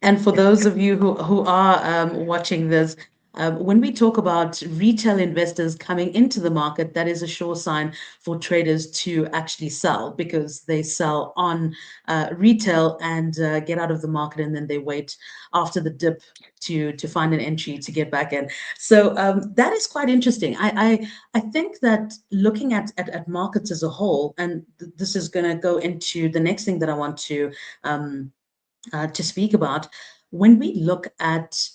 [SPEAKER 1] And for those of you who are watching this, When we talk about retail investors coming into the market, that is a sure sign for traders to actually sell because they sell on retail and get out of the market, and then they wait after the dip to find an entry to get back in. So that is quite interesting. I think that looking at markets as a whole, and this is going to go into the next thing that I want to speak about. When we look at,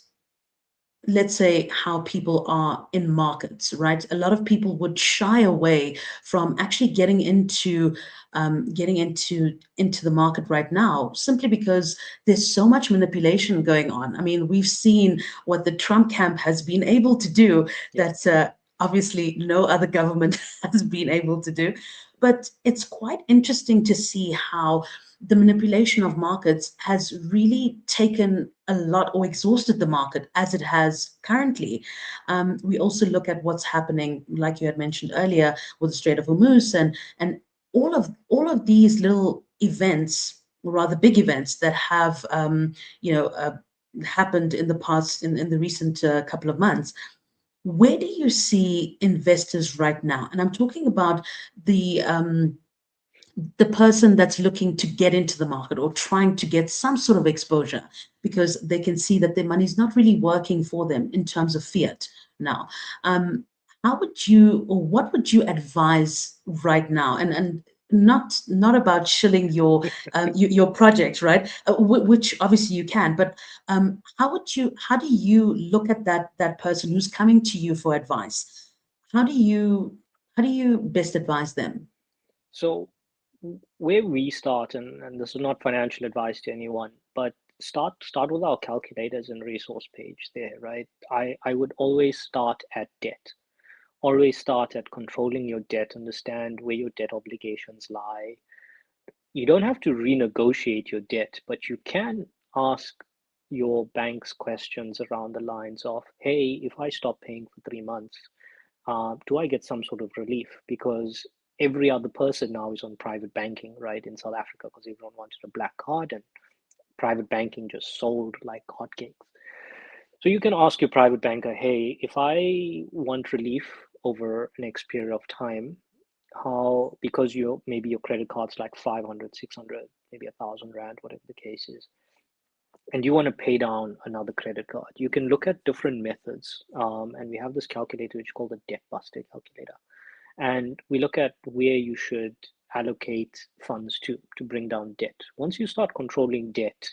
[SPEAKER 1] let's say, how people are in markets, right? A lot of people would shy away from actually getting into the market right now, simply because there's so much manipulation going on. I mean, we've seen what the Trump camp has been able to do
[SPEAKER 2] Yeah.
[SPEAKER 1] that obviously no other government has been able to do. But it's quite interesting to see how the manipulation of markets has really taken a lot or exhausted the market as it has currently. We also look at what's happening, like you had mentioned earlier, with the Strait of Hormuz and all of these little events, or rather big events that have you know happened in the past in the recent couple of months. Where do you see investors right now? And I'm talking about the person that's looking to get into the market or trying to get some sort of exposure because they can see that their money's not really working for them in terms of fiat now. Um, how would you, or what would you advise right now? And not about shilling your project, right? Which obviously you can, but how do you look at that person who's coming to you for advice? How do you how do you best advise them?
[SPEAKER 2] So where we start, and this is not financial advice to anyone, but start with our calculators and resource page there, right? I would always start at debt. Always start at controlling your debt, understand where your debt obligations lie. You don't have to renegotiate your debt, but you can ask your banks questions around the lines of, hey, if I stop paying for 3 months, do I get some sort of relief? Because every other person now is on private banking, right, in South Africa, because everyone wanted a black card and private banking just sold like hotcakes. So you can ask your private banker, hey, if I want relief over an X period of time, how, because maybe your credit card's like 500, 600, maybe 1,000 rand, whatever the case is, and you want to pay down another credit card, you can look at different methods. And we have this calculator which is called the debt buster calculator. And we look at where you should allocate funds to bring down debt. Once you start controlling debt,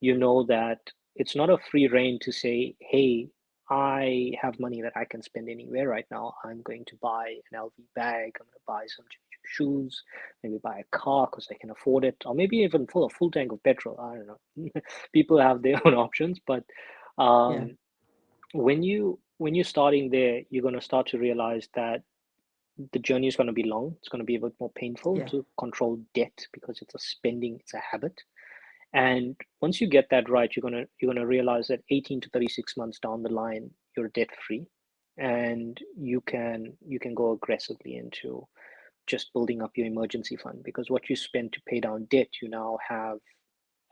[SPEAKER 2] you know that it's not a free rein to say, hey, I have money that I can spend anywhere right now. I'm going to buy an LV bag. I'm going to buy some shoes, maybe buy a car because I can afford it, or maybe even fill a full tank of petrol. I don't know. People have their own options, but
[SPEAKER 1] Yeah,
[SPEAKER 2] um, when you're starting there, you're going to start to realize that the journey is going to be long. It's going to be a bit more painful
[SPEAKER 1] yeah,
[SPEAKER 2] to control debt because it's a spending, it's a habit. And once you get that right, you're gonna realize that 18 to 36 months down the line, you're debt free, and you can go aggressively into just building up your emergency fund, because what you spend to pay down debt, you now have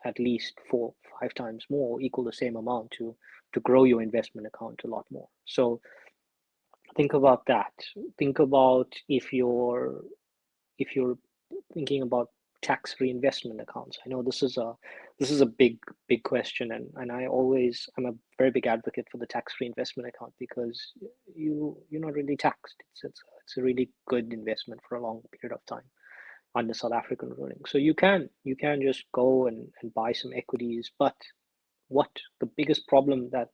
[SPEAKER 2] at least 4, 5 times more, equal the same amount to grow your investment account a lot more. So think about that. Think about if you're thinking about tax reinvestment accounts. I know this is a big question, and I'm a very big advocate for the tax reinvestment account because you're not really taxed. It's a really good investment for a long period of time under South African ruling. So you can just go and buy some equities, but what the biggest problem that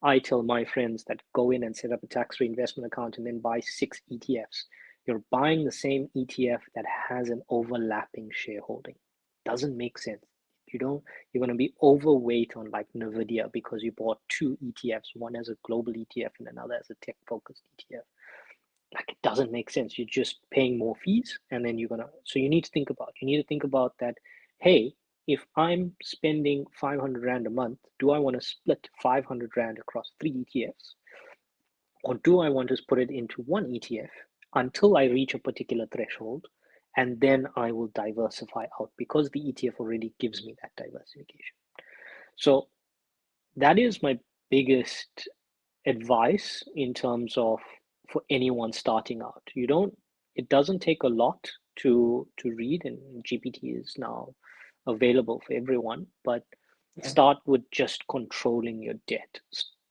[SPEAKER 2] I tell my friends that go in and set up a tax reinvestment account and then buy 6 ETFs, you're buying the same ETF that has an overlapping shareholding. Doesn't make sense. You don't, you're going to be overweight on like Nvidia because you bought two ETFs, one as a global ETF and another as a tech focused ETF. Like it doesn't make sense. You're just paying more fees, and then so you need to think about that. Hey, if I'm spending 500 rand a month, do I want to split 500 rand across three ETFs, or do I want to put it into one ETF until I reach a particular threshold, and then I will diversify out because the ETF already gives me that diversification. So that is my biggest advice in terms of for anyone starting out. It doesn't take a lot to read, and GPT is now available for everyone, but
[SPEAKER 1] Yeah.
[SPEAKER 2] start with just controlling your debt.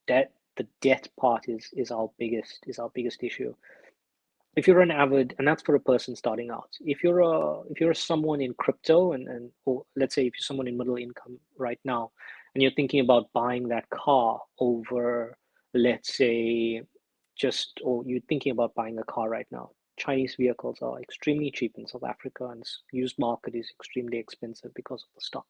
[SPEAKER 2] The debt part is our biggest issue. If you're an avid, and that's for a person starting out. If you're someone in crypto, or let's say if you're someone in middle income right now, and you're thinking about buying that car over, let's say, or you're thinking about buying a car right now. Chinese vehicles are extremely cheap in South Africa, and used market is extremely expensive because of the stock.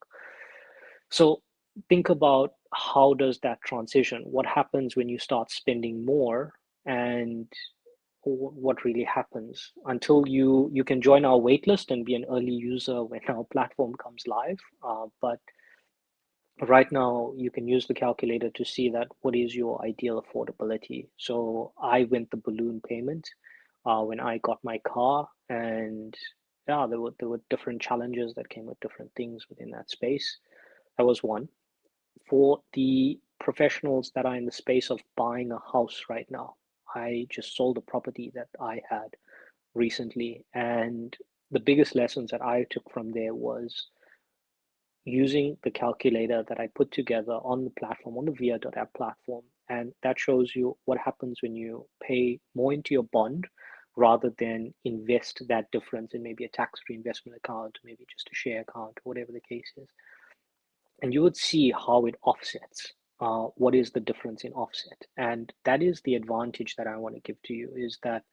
[SPEAKER 2] So think about, how does that transition? What happens when you start spending more, and what really happens until you can join our waitlist and be an early user when our platform comes live. But right now, you can use the calculator to see that what is your ideal affordability. So I went the balloon payment when I got my car, and yeah, there were different challenges that came with different things within that space. That was one. For the professionals that are in the space of buying a house right now, I just sold a property that I had recently, and the biggest lessons that I took from there was using the calculator that I put together on the platform, on the Veya.app platform. And that shows you what happens when you pay more into your bond rather than invest that difference in maybe a tax-free investment account, maybe just a share account, whatever the case is. And you would see how it offsets. What is the difference in offset? And that is the advantage that I want to give to you, is that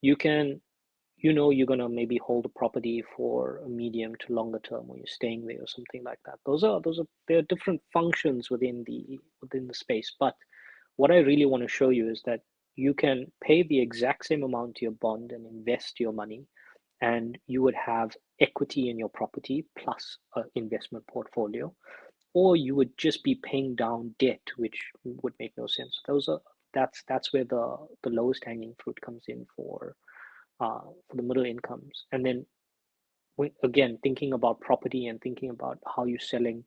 [SPEAKER 2] you can, you're going to maybe hold a property for a medium to longer term, or you're staying there or something like that. There are different functions within the space. But what I really want to show you is that you can pay the exact same amount to your bond and invest your money, and you would have equity in your property plus an investment portfolio, or you would just be paying down debt, which would make no sense. That's where the lowest hanging fruit comes in for the middle incomes. And then again, thinking about property and thinking about how you're selling,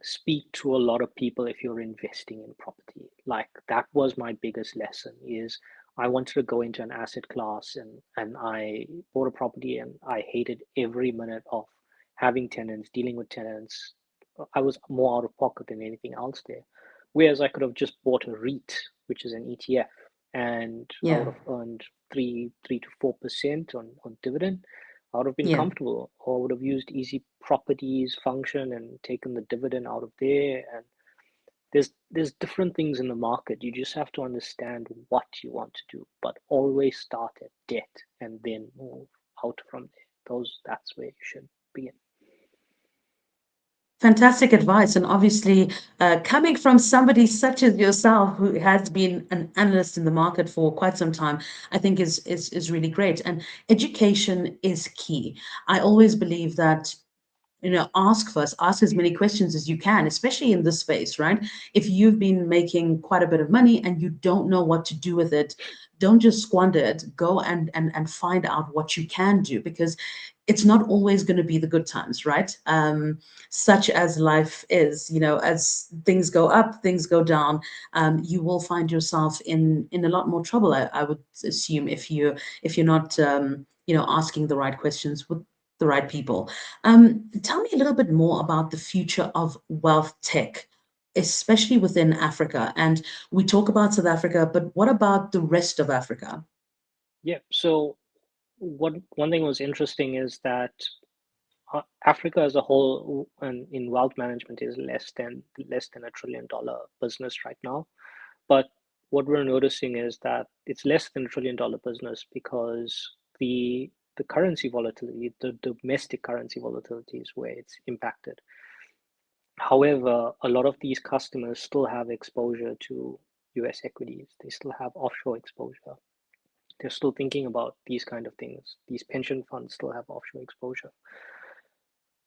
[SPEAKER 2] speak to a lot of people if you're investing in property. Like, that was my biggest lesson, is I wanted to go into an asset class, and I bought a property, and I hated every minute of having tenants, dealing with tenants. I was more out of pocket than anything else there. Whereas I could have just bought a REIT, which is an ETF, and I would
[SPEAKER 1] Yeah.
[SPEAKER 2] have earned three to 4% on dividend. I would have been
[SPEAKER 1] Yeah.
[SPEAKER 2] comfortable, or would have used easy properties function and taken the dividend out of there. And there's different things in the market. You just have to understand what you want to do, but always start at debt and then move out from there. That's where you should begin.
[SPEAKER 1] Fantastic advice. And obviously, coming from somebody such as yourself who has been an analyst in the market for quite some time, I think is really great. And education is key. I always believe that, ask first, ask as many questions as you can, especially in this space, right? If you've been making quite a bit of money and you don't know what to do with it, don't just squander it. Go and find out what you can do, because it's not always going to be the good times, right? Such as life is, as things go up, things go down. You will find yourself in a lot more trouble, I would assume, if you're not asking the right questions with the right people. Tell me a little bit more about the future of wealth tech, especially within Africa. And we talk about South Africa, but what about the rest of Africa?
[SPEAKER 2] Yeah. So one thing was interesting is that Africa as a whole, and in wealth management, is less than $1 trillion business right now. But what we're noticing is that it's less than $1 trillion business because the currency volatility, the domestic currency volatility, is where it's impacted. However, a lot of these customers still have exposure to US equities. They still have offshore exposure. They're still thinking about these kind of things. These pension funds still have offshore exposure.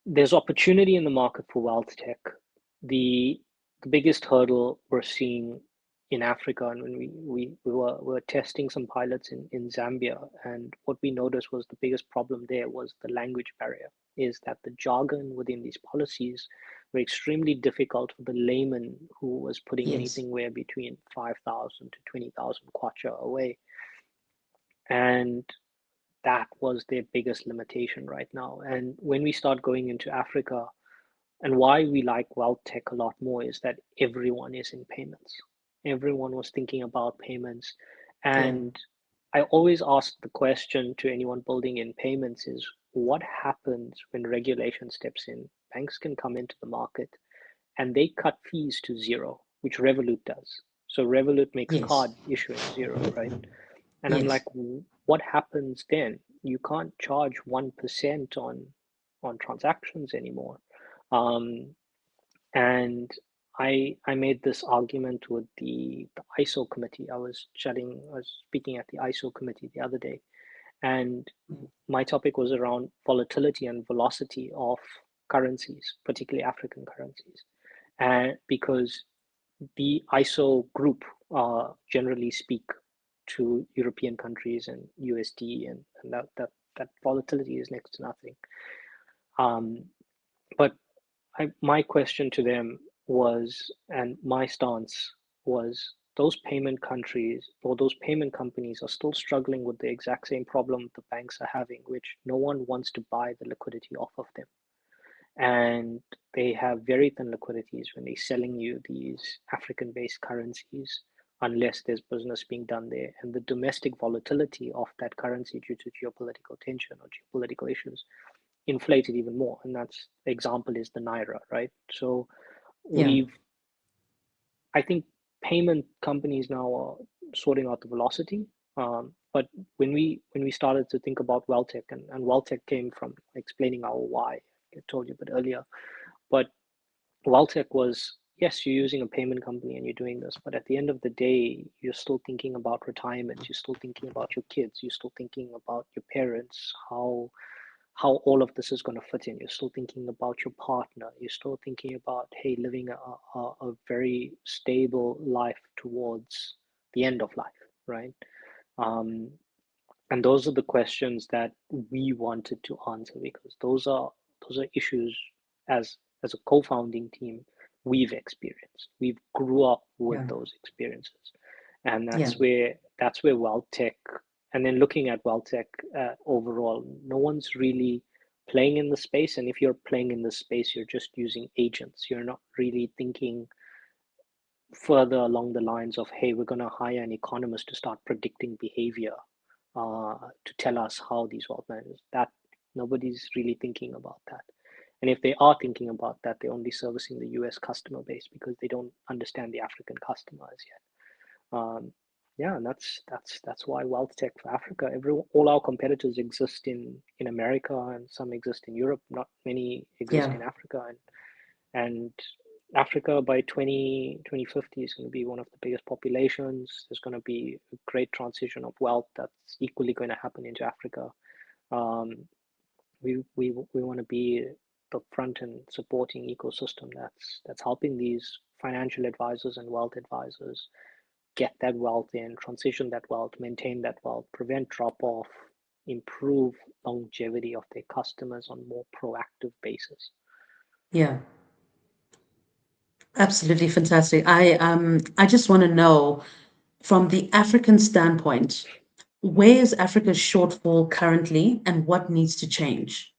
[SPEAKER 2] There's opportunity in the market for wealth tech. The biggest hurdle we're seeing in Africa, and when we were testing some pilots in Zambia, and what we noticed was the biggest problem there was the language barrier, is that the jargon within these policies were extremely difficult for the layman who was putting
[SPEAKER 1] Yes.
[SPEAKER 2] anything where between 5,000 to 20,000 kwacha away. And that was their biggest limitation right now. And when we start going into Africa, and why we like Wealthtech a lot more is that everyone is in payments. Everyone was thinking about payments.
[SPEAKER 1] Yeah.
[SPEAKER 2] And I always ask the question to anyone building in payments is what happens when regulation steps in? Banks can come into the market and they cut fees to zero, which Revolut does. So Revolut makes
[SPEAKER 1] Yes.
[SPEAKER 2] card issuing zero, right? And I'm like,
[SPEAKER 1] Yes.
[SPEAKER 2] what happens then? You can't charge 1% on transactions anymore. Um, and I made this argument with the ISO committee. I was speaking at the ISO committee the other day, and my topic was around volatility and velocity of currencies, particularly African currencies. And because the ISO group generally speak to European countries and USD, and that volatility is next to nothing. But my question to them was, and my stance was, those payment countries or those payment companies are still struggling with the exact same problem the banks are having, which no one wants to buy the liquidity off of them. And they have very thin liquidities when they're selling you these African-based currencies, unless there's business being done there. And the domestic volatility of that currency due to geopolitical tension or geopolitical issues inflated even more. And that's the example is the Naira, right? So
[SPEAKER 1] Yeah.
[SPEAKER 2] we've, I think payment companies now are sorting out the velocity. But when we started to think about Wealthtech, and Wealthtech came from explaining our why, I told you a bit earlier, but Wealthtech was, yes, you're using a payment company and you're doing this, but at the end of the day, you're still thinking about retirement, you're still thinking about your kids, you're still thinking about your parents, how all of this is going to fit in. You're still thinking about your partner. You're still thinking about, hey, living a very stable life towards the end of life, right? Um, and those are the questions that we wanted to answer because those are issues as a co-founding team we've experienced. We've grew up with
[SPEAKER 1] Yeah.
[SPEAKER 2] those experiences, and
[SPEAKER 1] Yeah.
[SPEAKER 2] that's where Wealthtech. And then looking at Wealthtech overall, no one's really playing in the space. And if you're playing in the space, you're just using agents. You're not really thinking further along the lines of, hey, we're going to hire an economist to start predicting behavior to tell us how these wealth managers. That nobody's really thinking about that. And if they are thinking about that, they're only servicing the US customer base because they don't understand the African customer as yet. Yeah, and that's why wealth tech for Africa. All our competitors exist in America, and some exist in Europe. Not many exist
[SPEAKER 1] Yeah.
[SPEAKER 2] in Africa, and Africa by 2050 is going to be one of the biggest populations. There's going to be a great transition of wealth that's equally going to happen into Africa. Um, we want to be the front and supporting ecosystem that's helping these financial advisors and wealth advisors get that wealth in, transition that wealth, maintain that wealth, prevent drop off, improve longevity of their customers on more proactive basis.
[SPEAKER 1] Yeah. Absolutely fantastic. I just want to know from the African standpoint, where is Africa's shortfall currently and what needs to change?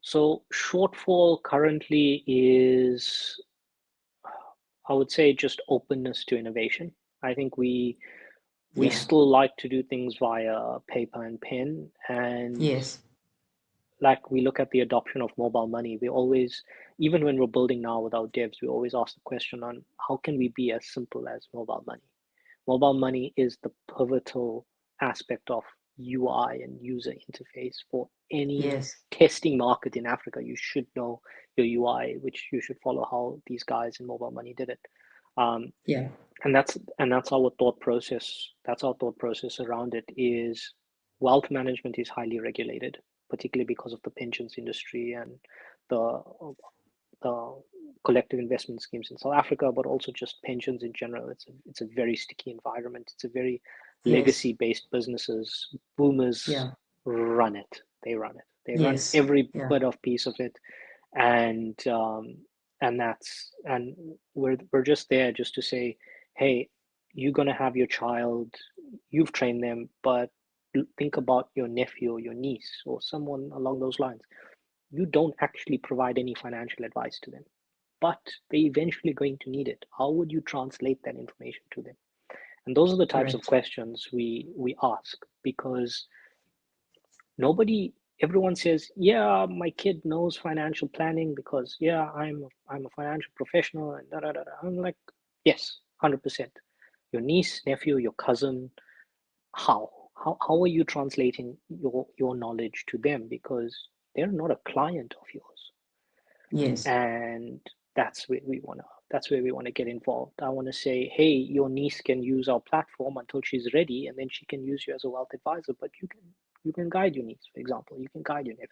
[SPEAKER 2] So shortfall currently is, I would say, just openness to innovation. I think we
[SPEAKER 1] Yeah.
[SPEAKER 2] still like to do things via paper and pen, and
[SPEAKER 1] Yes.
[SPEAKER 2] like we look at the adoption of mobile money, we always, even when we're building now with our devs, we always ask the question on how can we be as simple as mobile money. Mobile money is the pivotal aspect of UI and user interface for any
[SPEAKER 1] Yes.
[SPEAKER 2] testing market in Africa. You should know your UI, which you should follow how these guys in mobile money did it. Um,
[SPEAKER 1] Yeah.
[SPEAKER 2] and that's our thought process. That's our thought process around it is wealth management is highly regulated, particularly because of the pensions industry and the collective investment schemes in South Africa, but also just pensions in general. It's a very sticky environment. It's a very
[SPEAKER 1] Yes.
[SPEAKER 2] legacy based businesses. Boomers
[SPEAKER 1] Yeah.
[SPEAKER 2] run it. They run it. They run
[SPEAKER 1] Yes.
[SPEAKER 2] every
[SPEAKER 1] Yeah.
[SPEAKER 2] bit of piece of it, and and we're just there just to say, hey, you're gonna have your child, you've trained them, but think about your nephew or your niece or someone along those lines. You don't actually provide any financial advice to them, but they're eventually going to need it. How would you translate that information to them? And those are the types of
[SPEAKER 1] Correct.
[SPEAKER 2] questions we ask, because nobody everyone says, yeah, my kid knows financial planning because, yeah, I'm a financial professional and da da da. I'm like, yes, 100%. Your niece, nephew, your cousin, how how are you translating your knowledge to them, because they're not a client of yours.
[SPEAKER 1] Yes.
[SPEAKER 2] And that's where we want to get involved. I want to say, hey, your niece can use our platform until she's ready, and then she can use you as a wealth advisor. But you can guide your niece, for example, you can guide your nephew.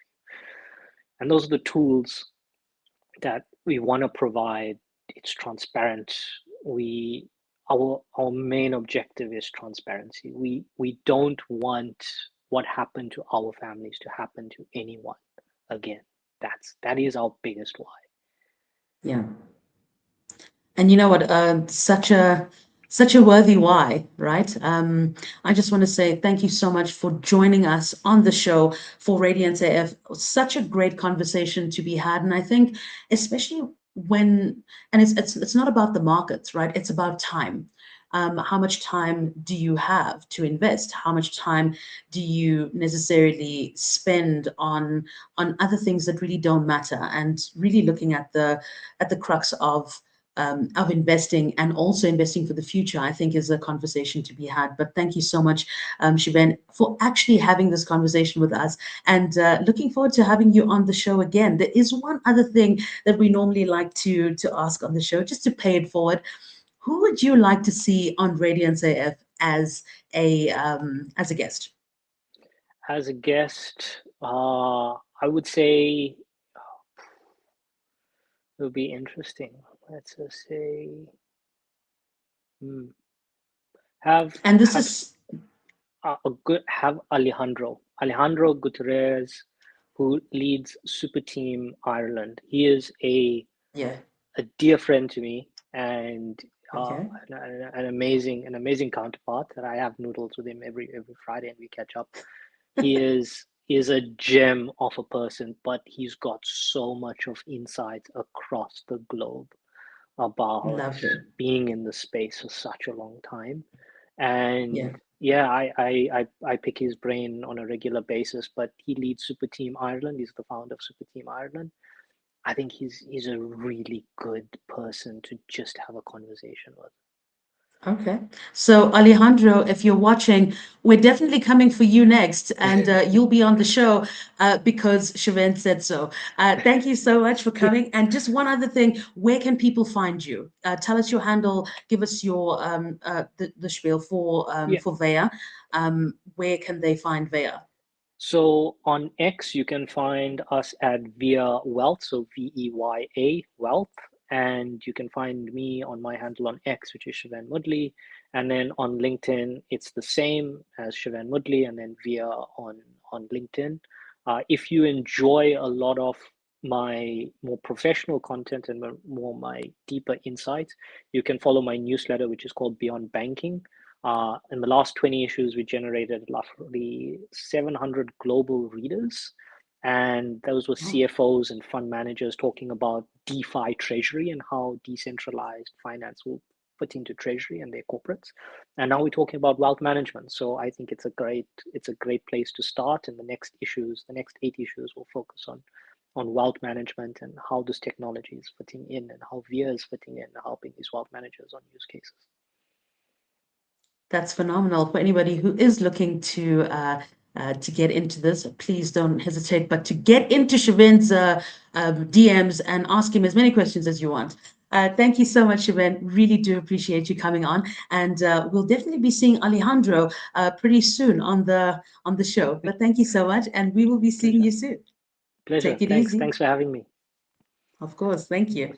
[SPEAKER 2] And those are the tools that we want to provide. It's transparent. We our main objective is transparency. We don't want what happened to our families to happen to anyone again. That is our biggest why.
[SPEAKER 1] Yeah. And you know what? Such a worthy why, right? I just want to say thank you so much for joining us on the show for Radiance AF. Such a great conversation to be had, and I think especially when and it's not about the markets, right? It's about time. How much time do you have to invest? How much time do you necessarily spend on other things that really don't matter? And really looking at the crux of investing and also investing for the future, I think is a conversation to be had. But thank you so much, Shiven, for actually having this conversation with us and looking forward to having you on the show again. There is one other thing that we normally like to ask on the show, just to pay it forward. Who would you like to see on Radiance AF as a guest?
[SPEAKER 2] As a guest, I would say it would be interesting. Let's just say, hmm,
[SPEAKER 1] And this
[SPEAKER 2] have
[SPEAKER 1] is
[SPEAKER 2] a good have Alejandro Gutierrez, who leads Super Team Ireland. He is
[SPEAKER 1] yeah,
[SPEAKER 2] a dear friend to me, and
[SPEAKER 1] okay.
[SPEAKER 2] an amazing counterpart that I have noodles with him every Friday, and we catch up. He is a gem of a person, but he's got so much of insight across the globe about
[SPEAKER 1] Lovely.
[SPEAKER 2] being in the space for such a long time.
[SPEAKER 1] Yeah.
[SPEAKER 2] And yeah, I pick his brain on a regular basis, but he leads Super Team Ireland. He's the founder of Super Team Ireland. I think he's a really good person to just have a conversation with.
[SPEAKER 1] Okay. So, Alejandro, if you're watching, we're definitely coming for you next, and you'll be on the show because Shiven said so. Thank you so much for coming. And just one other thing, where can people find you? Tell us your handle, give us your the spiel
[SPEAKER 2] Yeah.
[SPEAKER 1] for Veya. Where can they find Veya?
[SPEAKER 2] So on X, you can find us at Via Wealth, so Veya Wealth, and you can find me on my handle on X, which is Shiven Moodley, and then on LinkedIn, it's the same as Shiven Moodley, and then Via on LinkedIn. If you enjoy a lot of my more professional content and more my deeper insights, you can follow my newsletter, which is called Beyond Banking. In the last 20 issues, we generated roughly 700 global readers. And those were
[SPEAKER 1] Oh,
[SPEAKER 2] CFOs and fund managers talking about DeFi treasury and how decentralized finance will fit into treasury and their corporates. And now we're talking about wealth management. So I think it's a great place to start. And the next 8 issues will focus on wealth management and how this technology is fitting in and how VIA is fitting in, helping these wealth managers on use cases.
[SPEAKER 1] that's phenomenal. For anybody who is looking to get into this, please don't hesitate, but to get into Shiven's DMs and ask him as many questions as you want. Thank you so much, Shiven. Really do appreciate you coming on, and we'll definitely be seeing Alejandro pretty soon on the show. But thank you so much, and we will be seeing
[SPEAKER 2] Pleasure.
[SPEAKER 1] you soon.
[SPEAKER 2] Pleasure.
[SPEAKER 1] Take it
[SPEAKER 2] Thanks.
[SPEAKER 1] easy.
[SPEAKER 2] Thanks for having me.
[SPEAKER 1] Of course. Thank you.